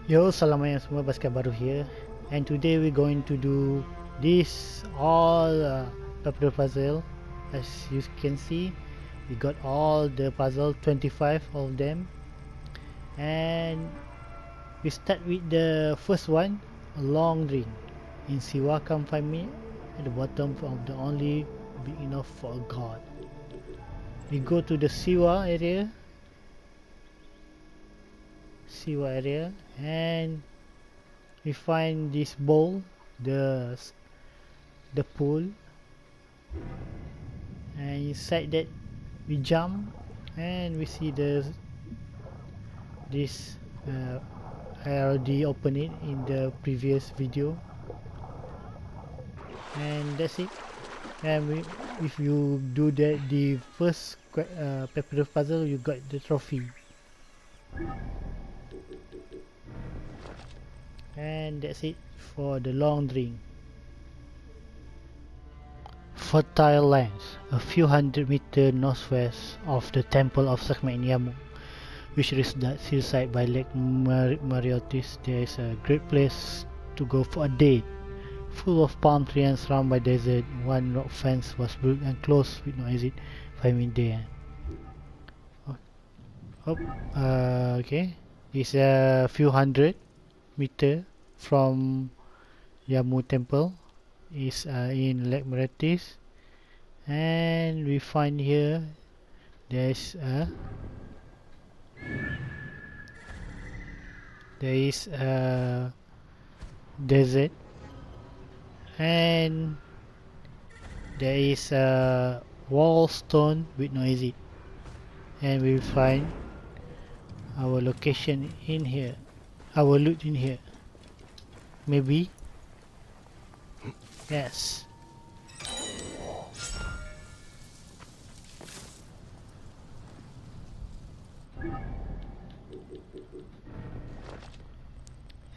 Yo, selamat semua, Baskar baru here, and today we're going to do this all Papyrus puzzle. As you can see, we got all the puzzle, 25 of them, and we start with the first one, a long ring. In Siwa, come find me at the bottom of the only big enough for a god. We go to the Siwa area, and we find this bowl, the pool, and inside that we jump and we see this I already opened it in the previous video, and that's it. And if you do the first Papyrus puzzle, you got the trophy. And that's it for the long ring. Fertile lands, a few hundred meters northwest of the Temple of Sekhmet in Yamu, which is the hillside by Lake Mariotis. There is a great place to go for a date, full of palm trees and surrounded by desert. One rock fence was built and closed with no exit. Find me there. Okay, it's a few hundred meter from Yamu Temple. Is in Lake Mariotis, and we find here there is a desert, and there is a wall stone with no exit, and we find our location in here, our loot in here. Maybe. Yes.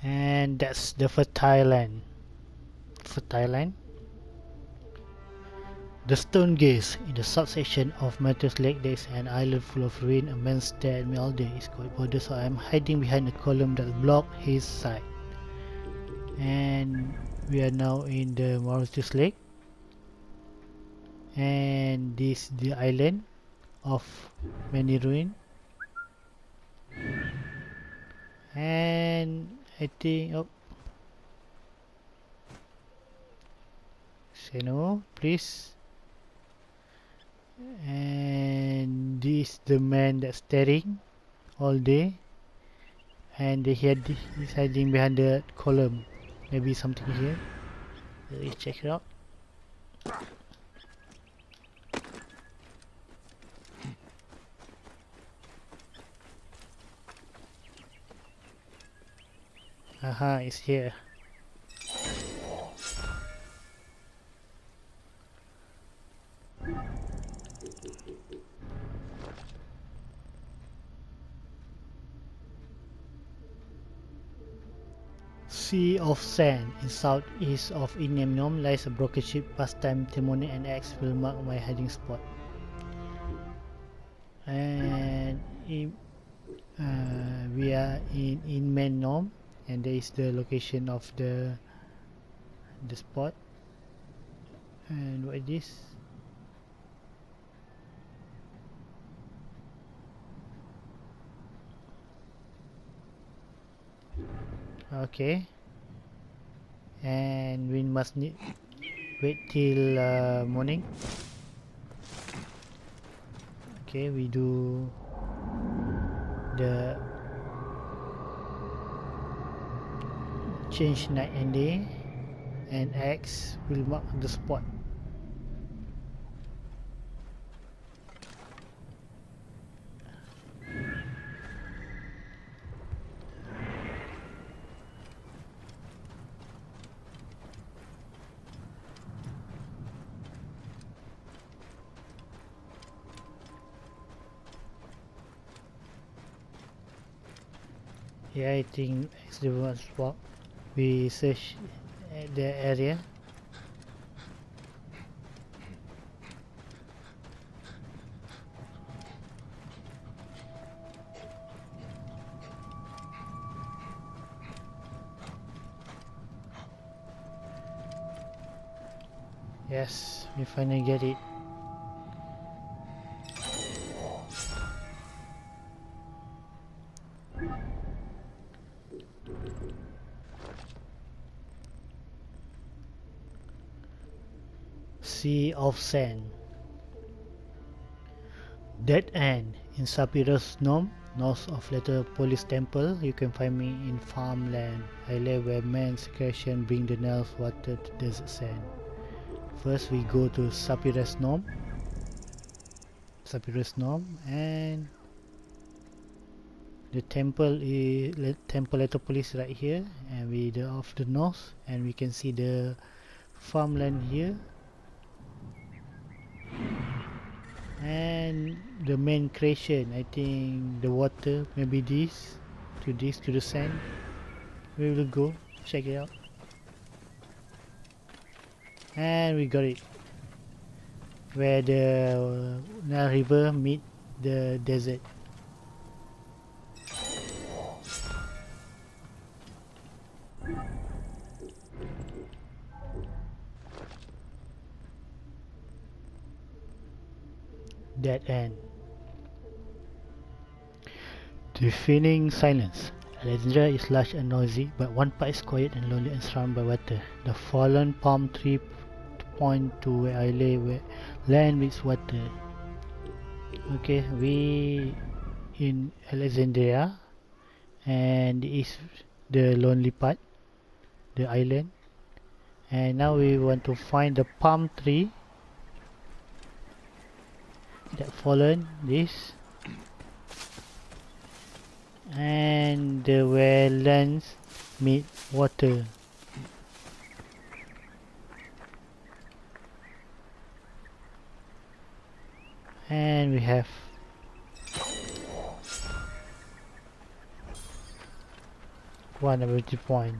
And that's the fertile land. The stone gaze. In the subsection of Matthews Lake, there is an island full of ruin. A man stared at me all day. It's quite bothered, so I'm hiding behind a column that blocks his sight. And we are now in the Matthews Lake. And this is the island of many ruins. And I think, say no, please. And this the man that's staring all day, and he's hiding behind the column. Maybe something here. Let's check it out. Aha, it's here. Sea of Sand. In southeast of Inemnom lies a broken ship. Past time Timone and X will mark my hiding spot. And we are in Mennom, and there is the location of the spot. And what is this? Okay, and we must wait till morning. Okay, we do the change night and day, and X will mark the spot. Yeah, I think it's the one spot. We search the area. Yes, we finally get it. Sea of Sand. Dead End. In Papyrus Gnome, north of Little Police Temple, you can find me in farmland. I live where man's creation bring the Nile's water to desert sand. First we go to Papyrus Gnome. And the temple is Temple Little Police right here, and we the off the north, and we can see the farmland here. And the main creation, I think the water, maybe this to the sand. We will go check it out. And we got it, where the Nile River meet the desert. Dead End. Deafening silence. Alexandria is large and noisy, but one part is quiet and lonely and surrounded by water. The fallen palm tree point to where I lay, where land meets water. Okay, we in Alexandria, and is the lonely part, the island. And now we want to find the palm tree that fallen, this, and the where lands meet water. And we have one ability point.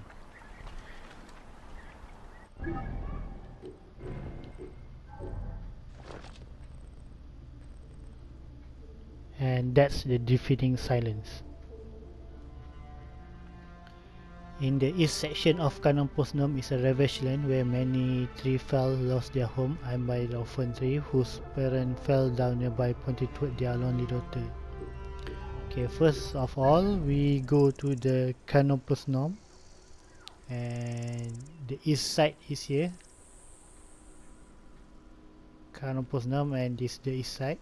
And that's the defeating silence. In the east section of Canon Post Gnome is a ravaged land where many trees fell, lost their home. I'm by the orphan tree whose parent fell down nearby, pointed toward their lonely daughter. Okay, first of all we go to the Canon Post Gnome, and the east side is here. Canon Post Gnome, and this is the east side,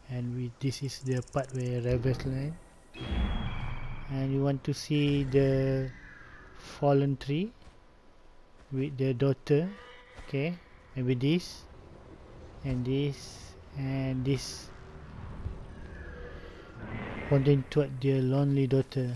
and this is the part where ravaged land. And you want to see the fallen tree with the daughter. Okay, maybe this and this and this, pointing toward their lonely daughter.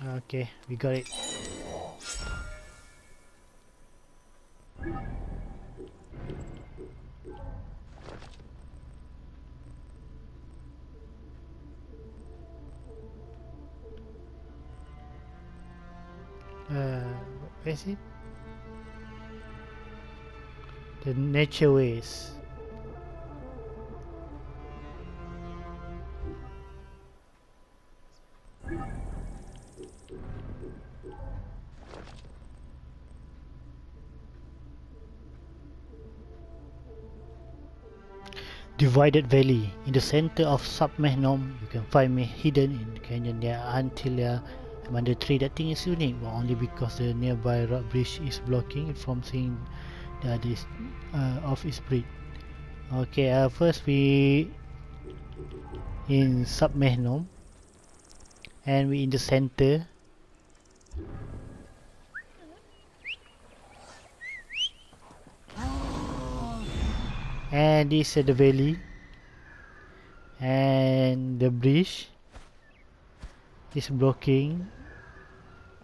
Okay, we got it. Where is it? The nature ways. Divided Valley. In the center of Submehnome, you can find me hidden in the canyon near Antilia. I'm under a tree. That thing is unique, but only because the nearby rock bridge is blocking it from seeing the others of its breed. Okay, first we in Submehnome, and we in the center. And this is the valley, and the bridge is blocking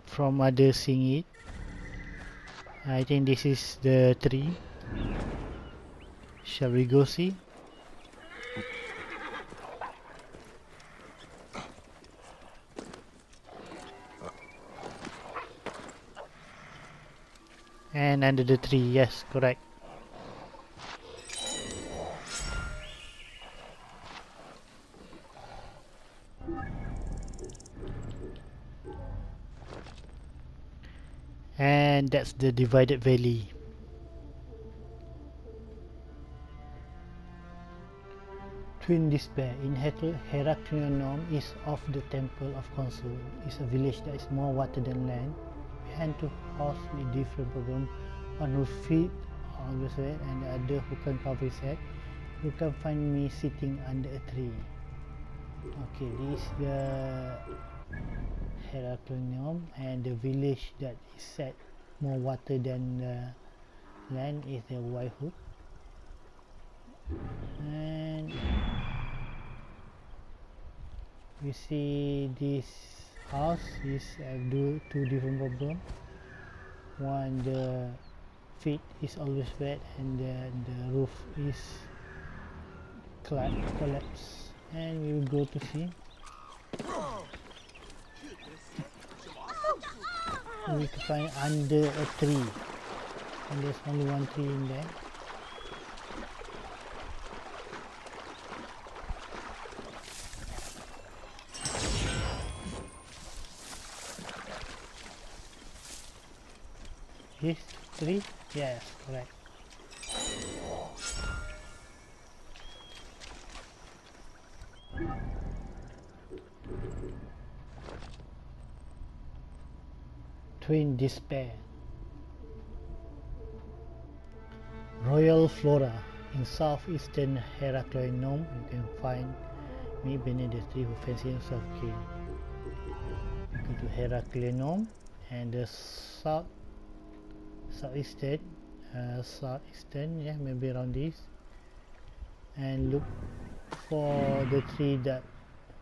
from others seeing it. I think this is the tree. Shall we go see? And under the tree, yes, correct. that's the divided valley. Twin Despair in Heracleonom, east of the Temple of Consul, is a village that is more water than land. Behind two house with different problem, one who feed always wet and the other who can cover his head. You can find me sitting under a tree. Okay, this is the Heracleonom, and the village that is set more water than land is the White Hook. And we see this house is two different problems. One, the feet is always wet, and the roof is collapsed. And we will go to see. We can find under a tree, and there's only one tree in there. This tree? Yes, correct. Twin Despair. Royal Flora. In southeastern Heracleonom, you can find me beneath the tree who fancy himself king. You go to Heracleonom, and the southeastern, yeah, maybe around this, and look for the tree that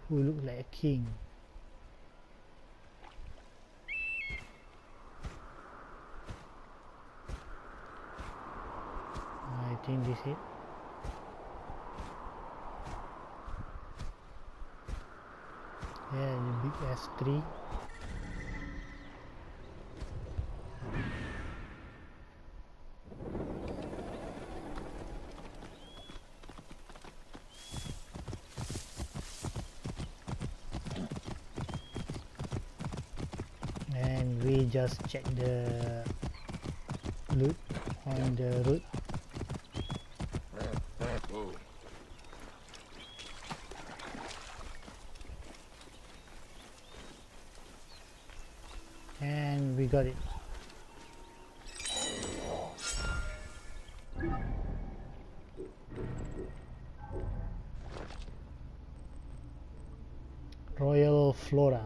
who look like a king. I think this is it. Yeah, the big ass tree. And we just check the loot on the road. And we got it. Royal Flora.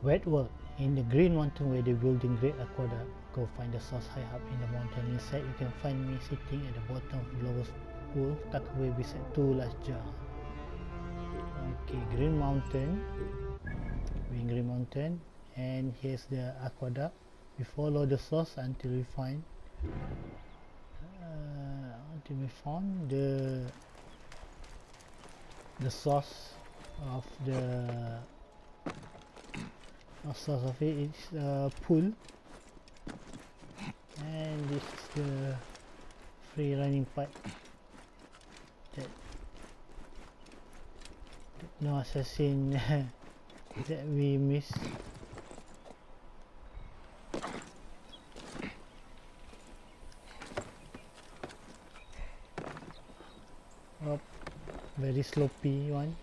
Wet work. In the Green Mountain where they're building great aqueduct, go find the source high up in the mountain. Inside you can find me sitting at the bottom of the lowest pool, tucked away beside two large jars. Okay, Green Mountain. We're in Green Mountain, and here's the aqueduct. We follow the source until we found the source of the source of it. It's a pool, and this is the free running pipe that no assassin that we missed. Oh, very sloppy one.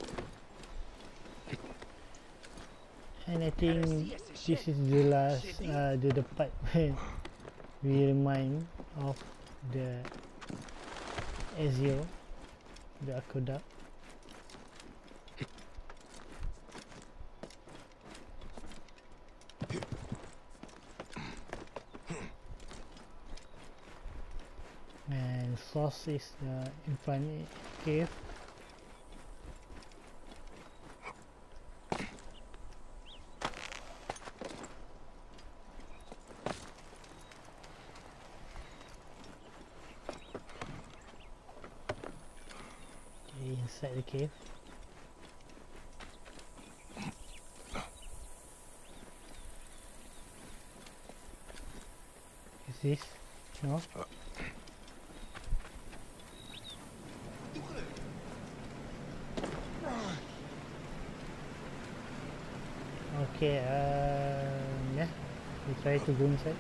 And I think this is the last the part where we remind of the Ezio, the aqueduct. And source is in front cave. Inside the cave. Is this? No? Okay, We try to go inside.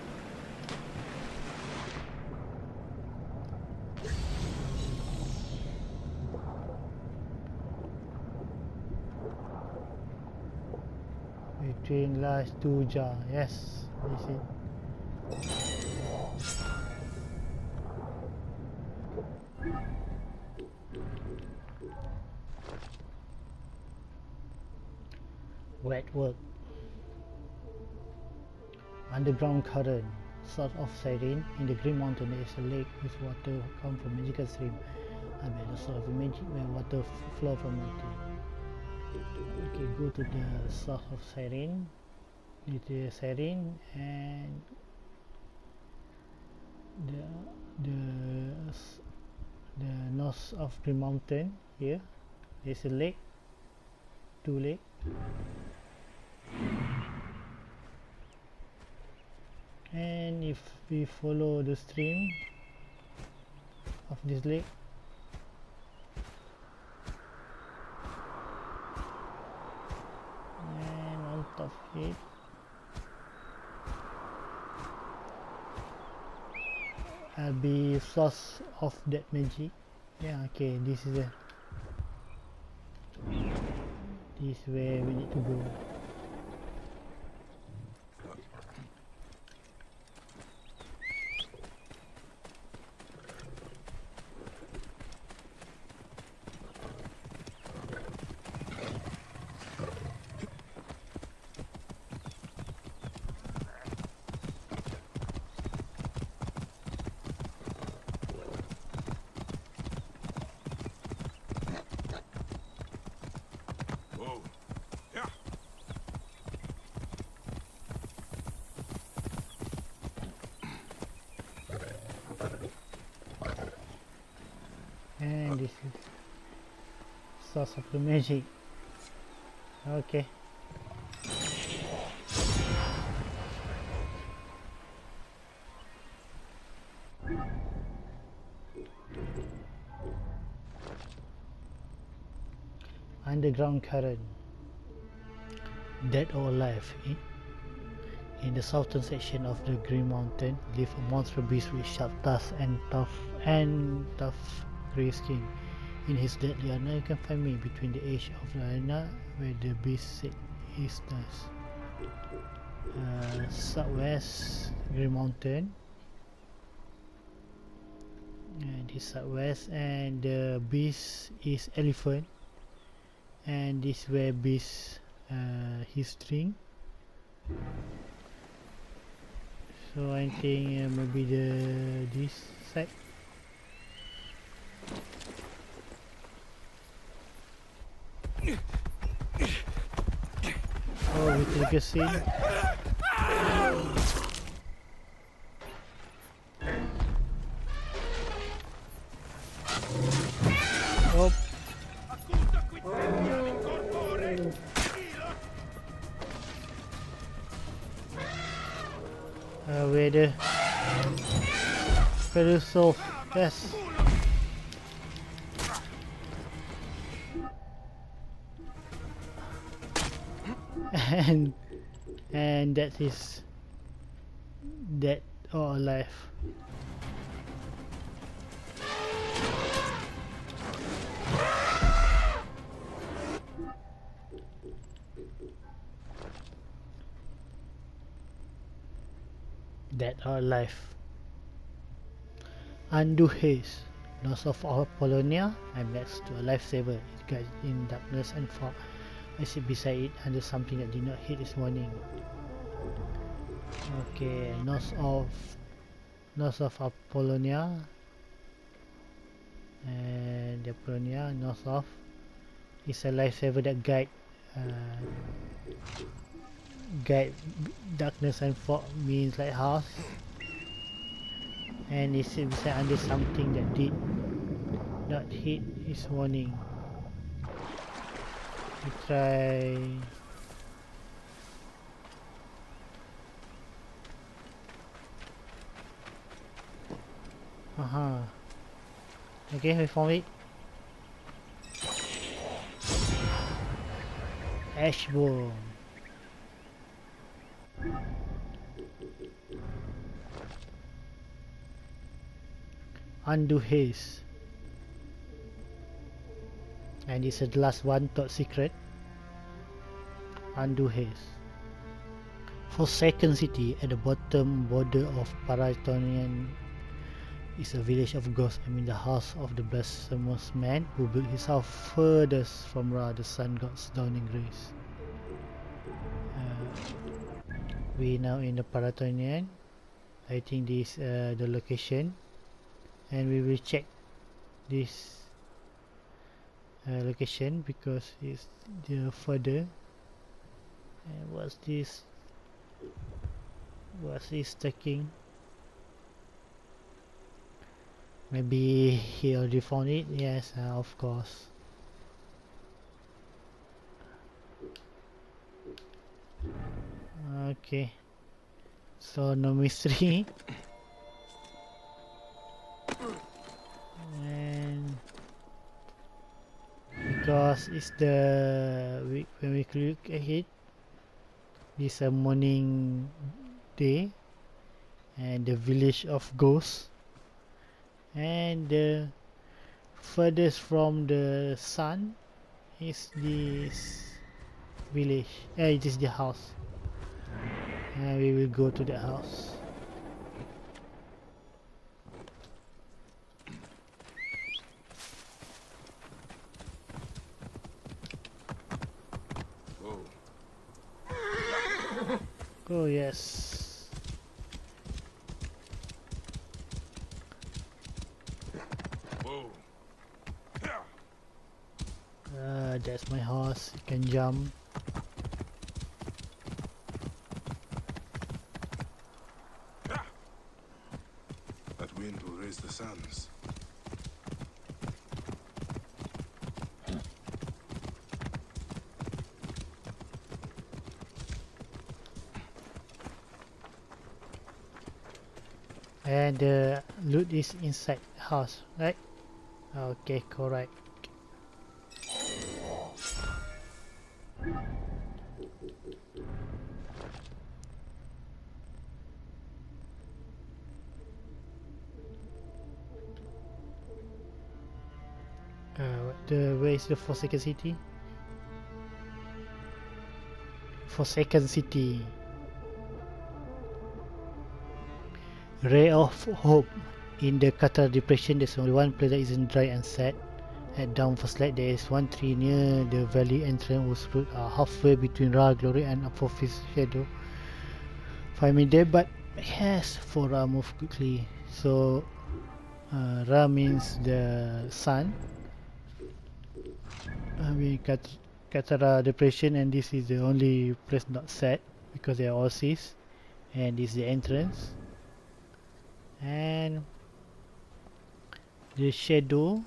Between last two jar, yes, this is. Wet work. Underground current. South of Siren, in the Green Mountain, there is a lake with water come from magical stream. I bet the sort of magic where water flow from mountain. Okay, go to the south of Siren. It is Siren and the north of Green Mountain. Here, there's a lake. Two lakes. And if we follow the stream of this lake, and on top of it will be source of that magic. Yeah, okay, this is where we need to go. And this is source of the magic. Okay. Underground current. Dead or alive. In the southern section of the Green Mountain live a monster beast with sharp tusks and tough grey skin. In his deadly arena, you can find me between the edge of the arena where the beast set his nest. Southwest Green Mountain. And this southwest, and the beast is elephant. And this where beast his string. So I think maybe this side. Oh, we take a scene. Oh. Where the Papyrus, yes. And that is dead or alive. Dead or alive. Undo haze. North of Apollonia, I'm next to a lifesaver. It guides in darkness and fog. I sit beside it under something that did not hit this morning. Okay, north of Apollonia, and Apollonia north of is a lifesaver that guide darkness and fog, means lighthouse, and it sits beside under something that did not hit his warning. We try. Okay, we found it. Ashbone. undo haze. And this is the last one, top secret. Undo haze. Forsaken city at the bottom border of Paratonian is a village of ghosts. I mean the house of the blasphemous man who built his house furthest from Ra, the sun god's dawning rays. We now in the Paratonian. I think this the location, and we will check this location because it's the further. And what's this? What's this taking? Maybe he already found it. Yes, of course. Okay, so no mystery. And because it's the when we click ahead, this a morning day and the village of ghosts, and the furthest from the sun is this village. It is the house, and we will go to the house. Oh yes. Whoa. That's my horse. You can jump. That wind will raise the sands. And the loot is inside the house, right? Okay, correct. Where is the Forsaken City? Forsaken City. Ray of hope. In the Qatar depression, there's only one place that isn't dry and sad. At dawn first light, there is one tree near the valley entrance whose roots are halfway between Ra glory and Apophy's shadow. Find me there, but yes, for Ra move quickly. So Ra means the sun. We got Qatar depression, and this is the only place not set because they are all seas, and this is the entrance. And the shadow,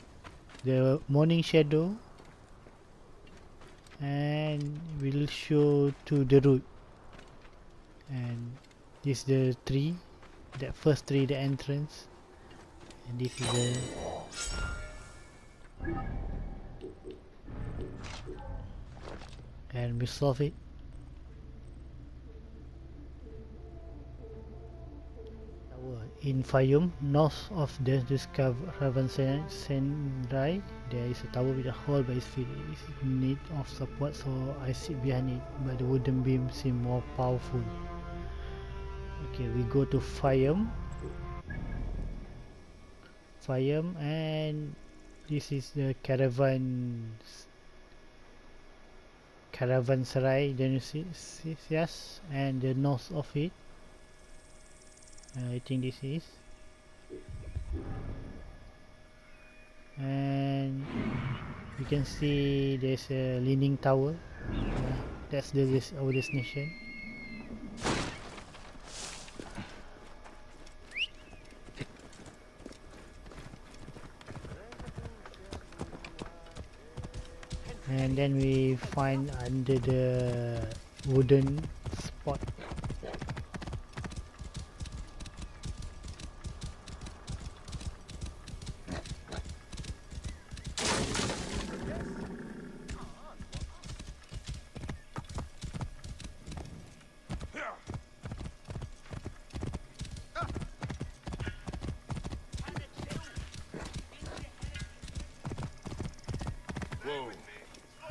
the morning shadow, and we'll show to the root. And this is the tree, that first tree, the entrance, and this is the and we solve it. In Fayum, north of the Caravanserai, there is a tower with a hole by its feet. It is in need of support, so I sit behind it, but the wooden beam seems more powerful. Okay, we go to Fayum. And this is the Caravanserai, then you see, yes, and the north of it. I think this is, and you can see there's a leaning tower. That's our destination. And then we find under the wooden spot.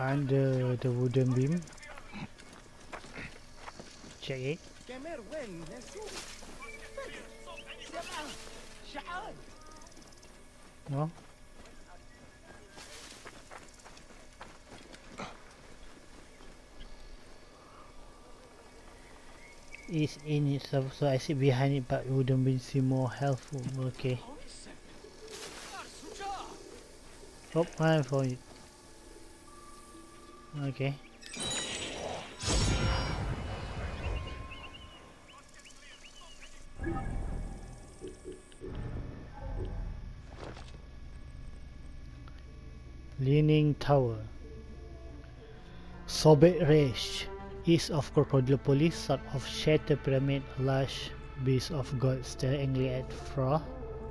under the wooden beam. Check it. No. It's in itself, so I sit behind it, but wouldn't be seem more helpful. Okay. Oh, I found it. Okay. Leaning Tower. Soviet Reich. East of Crocodilopolis, south of Shattered Pyramid, a large beast of God staring angrily at Fra,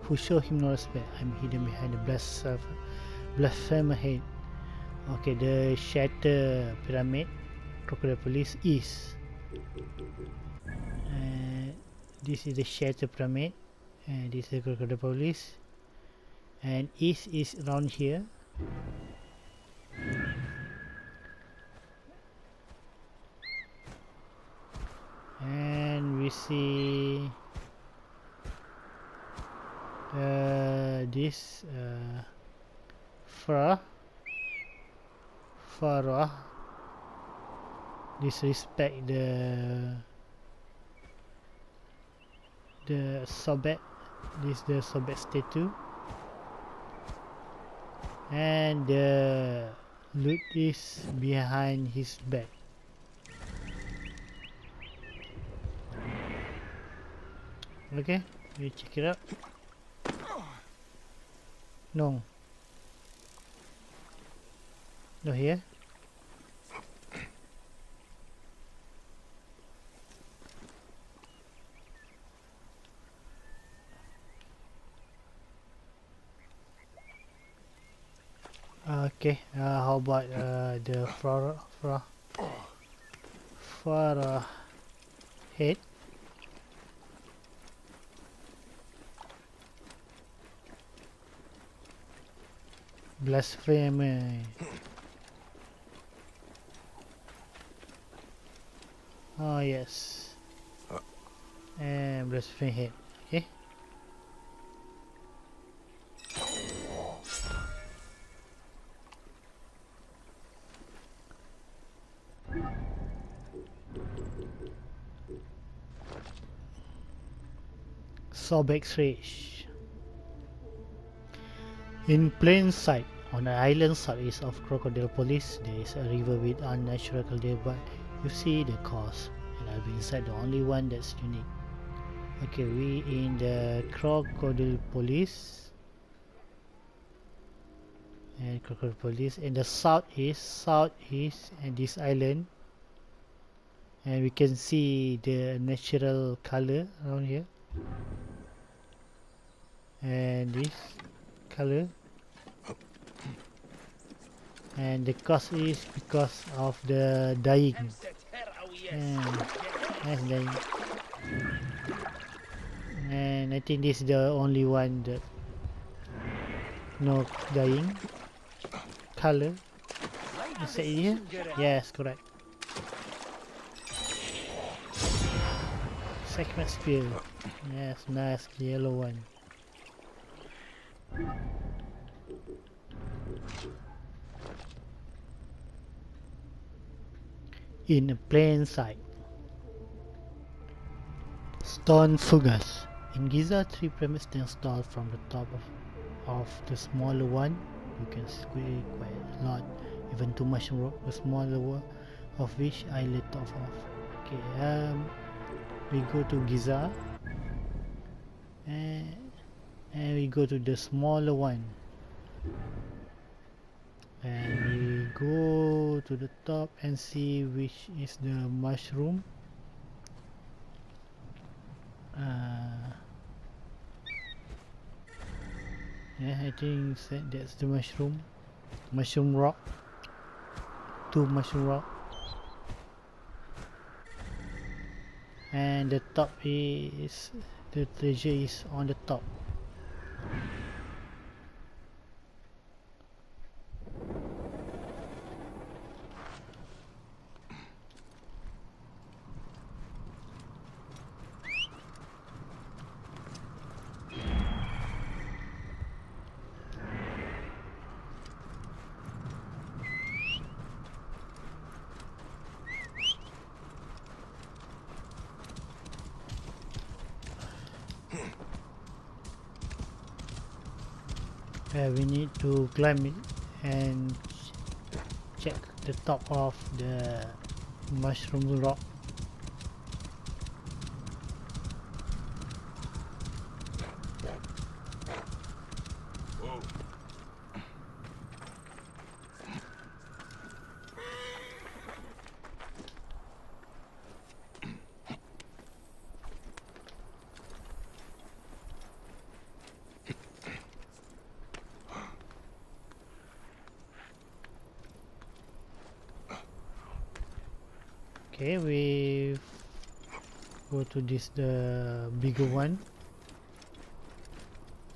who show him no respect. I'm hidden behind the blasphemer head. Okay, the Shattered Pyramid, Crocodilopolis East. This is the Shattered Pyramid, and this is the Crocodilopolis. And East is around here. And we see this Farah disrespect the Soviet. This is the Soviet statue, and the loot is behind his back. Okay, we check it out. No. No here. Okay, how about the Farah head? Blasphemy. Oh yes. And blasphemy head. Okay. Sobex Reach. In plain sight, on an island southeast of Crocodilopolis, there is a river with unnatural nearby. You see the cause, and I'll be inside the only one that's unique. Okay, we in the Crocodilopolis, and Crocodilopolis, and the southeast, and this island, and we can see the natural color around here, and this color. And the cause is because of the dying. That's dying. And I think this is the only one that no dying color. Is that here? Yes, correct. Second spear. Yes, nice yellow one. In plain sight. Stone Fugas. In Giza, 3 pyramids stand tall from the top of the smaller one. You can see quite a lot, even too much rock, the smaller one of which I let off. Okay, we go to Giza, and we go to the smaller one. And we go to the top and see which is the mushroom. Yeah, I think that's the mushroom rock. 2 mushroom rock. And the top is, the treasure is on the top. We need to climb it and check the top of the mushroom rock. Whoa. Okay, we go to this, the bigger one,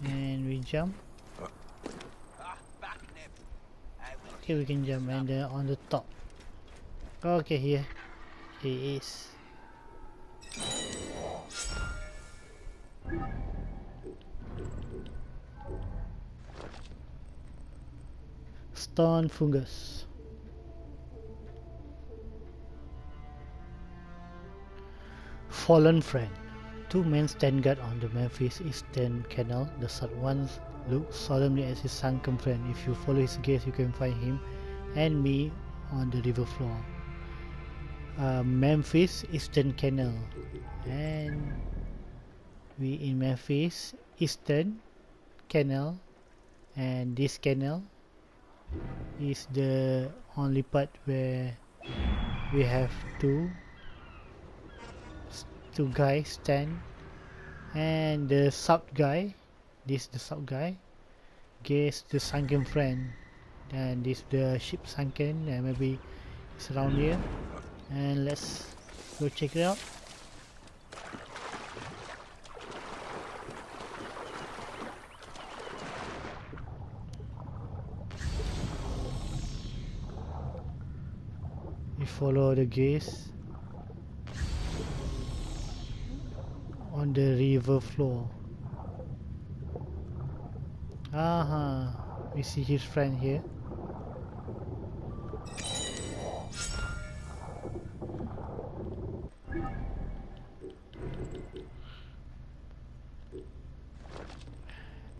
and we jump. Okay, we can jump, and on the top. Okay, here he is. Stone fungus. Fallen friend. Two men stand guard on the Memphis Eastern Canal. The short one looks solemnly at his sunken friend. If you follow his gaze, you can find him and me on the river floor. Memphis Eastern Canal, and we in Memphis Eastern Canal, and this canal is the only part where we have two guys stand, and the sub guy, this the sub guy, gaze the sunken friend, and this the ship sunken, and maybe it's around here, and let's go check it out. We follow the gaze on the river floor. We see his friend here.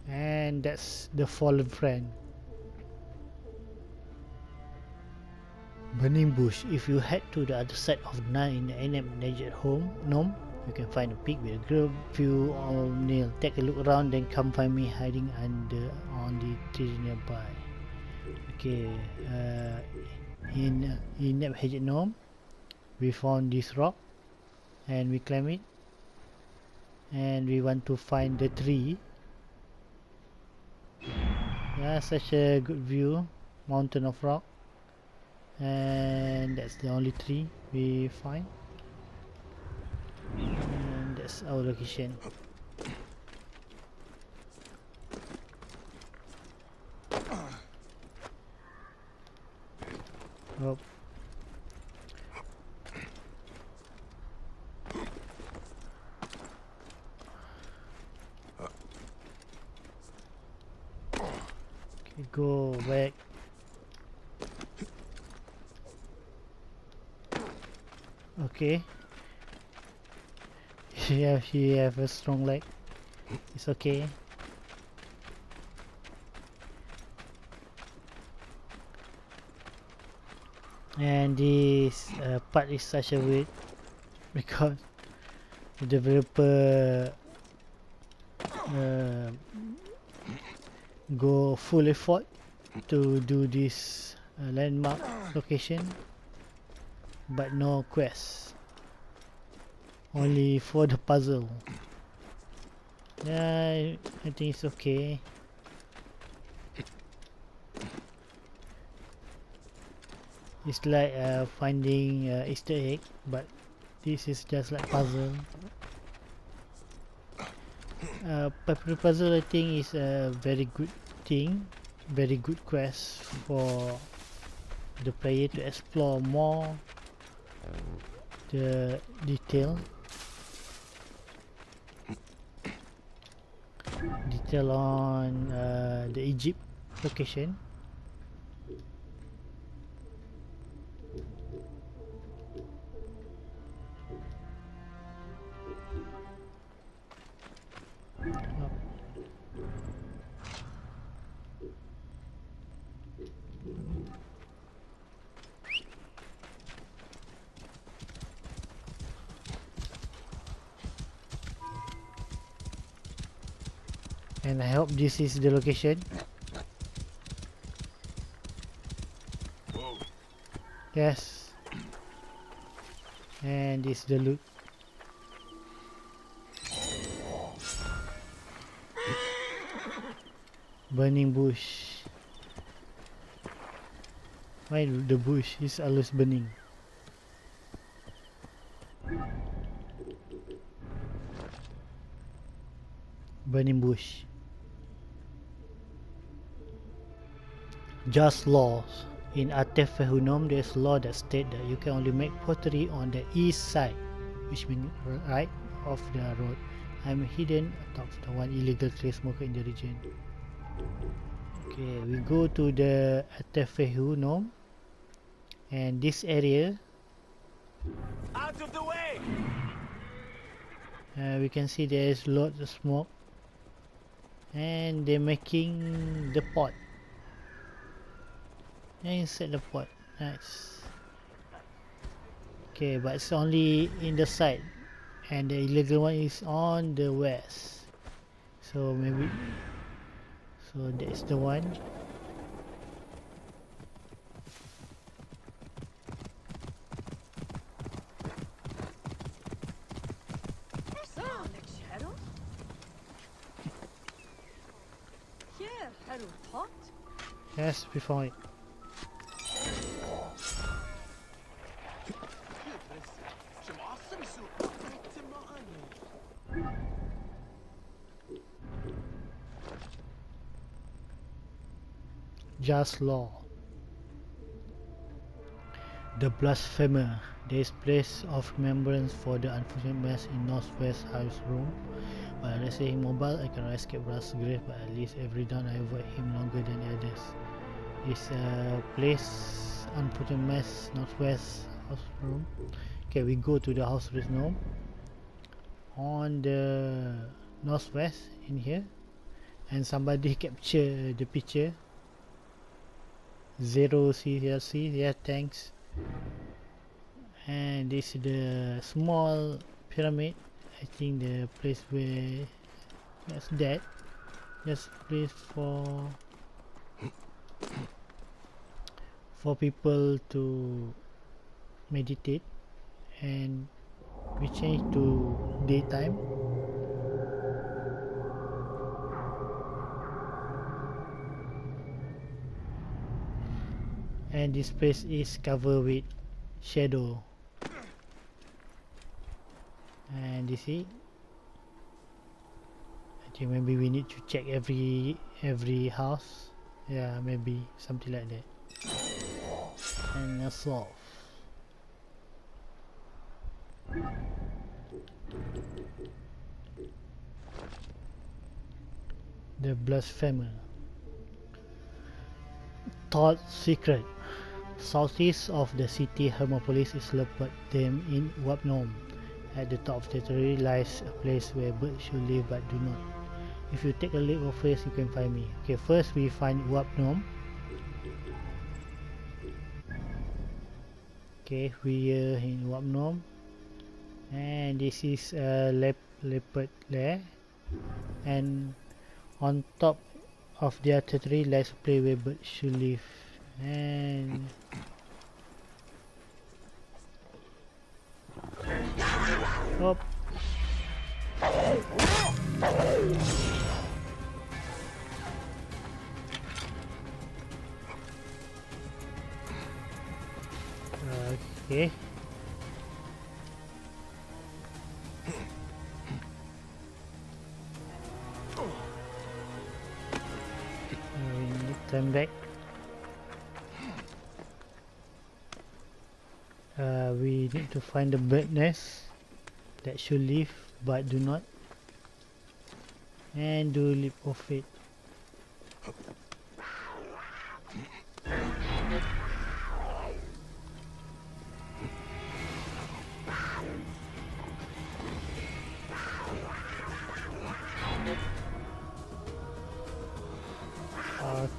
And that's the fallen friend. Burning bush. If you head to the other side of the night in the desert home gnome, you can find a pig with a good view of nail. Take a look around, then come find me hiding on the tree nearby. Okay, in Hedgehog Gnome, we found this rock, and we climb it, and we want to find the tree. Yeah, such a good view, mountain of rock, and that's the only tree we find, and that's our location. Oh. Okay, go back. Okay. Yeah, she have a strong leg. It's okay. And this part is such a weird because the developer go full effort to do this landmark location, but no quest, only for the puzzle. Yeah, I think it's okay. It's like finding Easter egg, but this is just like puzzle. Papyrus puzzle, I think, is a very good thing, very good quest for the player to explore more the detail on the Egypt location. And I hope this is the location. Whoa. Yes. And this is the loot. Burning bush. Why the bush is always burning? Burning bush. Just laws. In Artefehunum, there's law that state that you can only make pottery on the east side, which means right of the road. I'm hidden atop the one illegal clay smoker in the region. Okay, we go to the Artefehunum, and this area, Out of the way! we can see there's lots of smoke, and they're making the pot. Inside the pot, nice. Okay, but it's only in the side, and the illegal one is on the west. So maybe, so that's the one. Yes, we found it. Just law. The blasphemer. There is place of remembrance for the unfortunate mess in Northwest House Room. While I say him mobile, I cannot escape Rust's grave, but at least every dawn I avoid him longer than the others. This place, unfortunate mess, Northwest House Room. Okay, we go to the house room on the northwest in here, and somebody capture the picture. Zero CLC, yeah, thanks. And this is the small pyramid. I think the place where that's that. Just place for people to meditate, and we change to daytime. And this place is covered with shadow. And you see, I think maybe we need to check every house. Yeah, maybe something like that. And that's all. The blasphemer. Thought secret. Southeast of the city Hermopolis is leopard them in Wapnom. At the top of the territory lies a place where birds should live but do not. If you take a leap of faith, you can find me. Okay, first we find Wapnom. Okay, we are in Wapnom, and this is a leopard lair, and on top of their territory lies a place where birds should live. And oh. Okay. We need to turn back. We need to find the bird nest that should live but do not, and do leap of faith.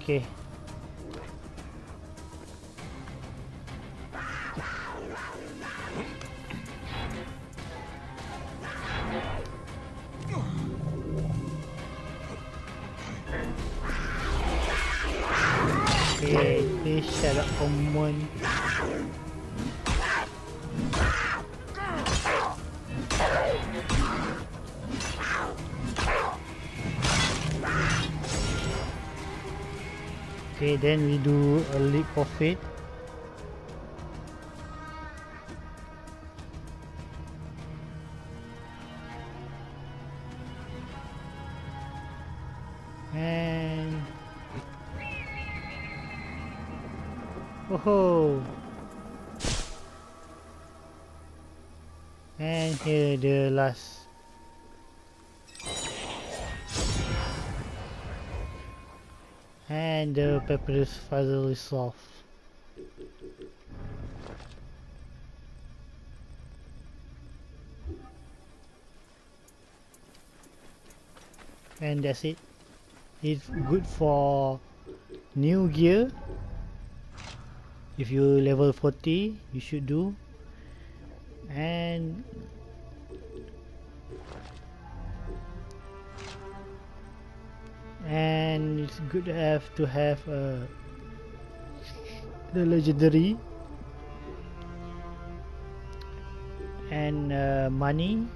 Okay. shut up, Omen. Okay, then we do a leap of faith. And oh, and here the last. And the Papyrus puzzle is solved. And that's it. It's good for new gear. If you level 40, you should do. And it's good to have the legendary and money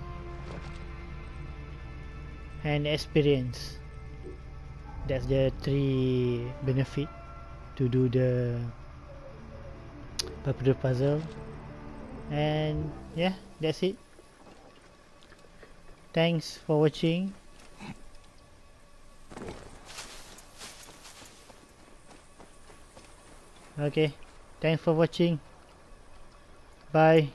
and experience. That's the 3 benefit to do the Papyrus puzzle. And yeah, that's it. Thanks for watching. Okay, thanks for watching. Bye.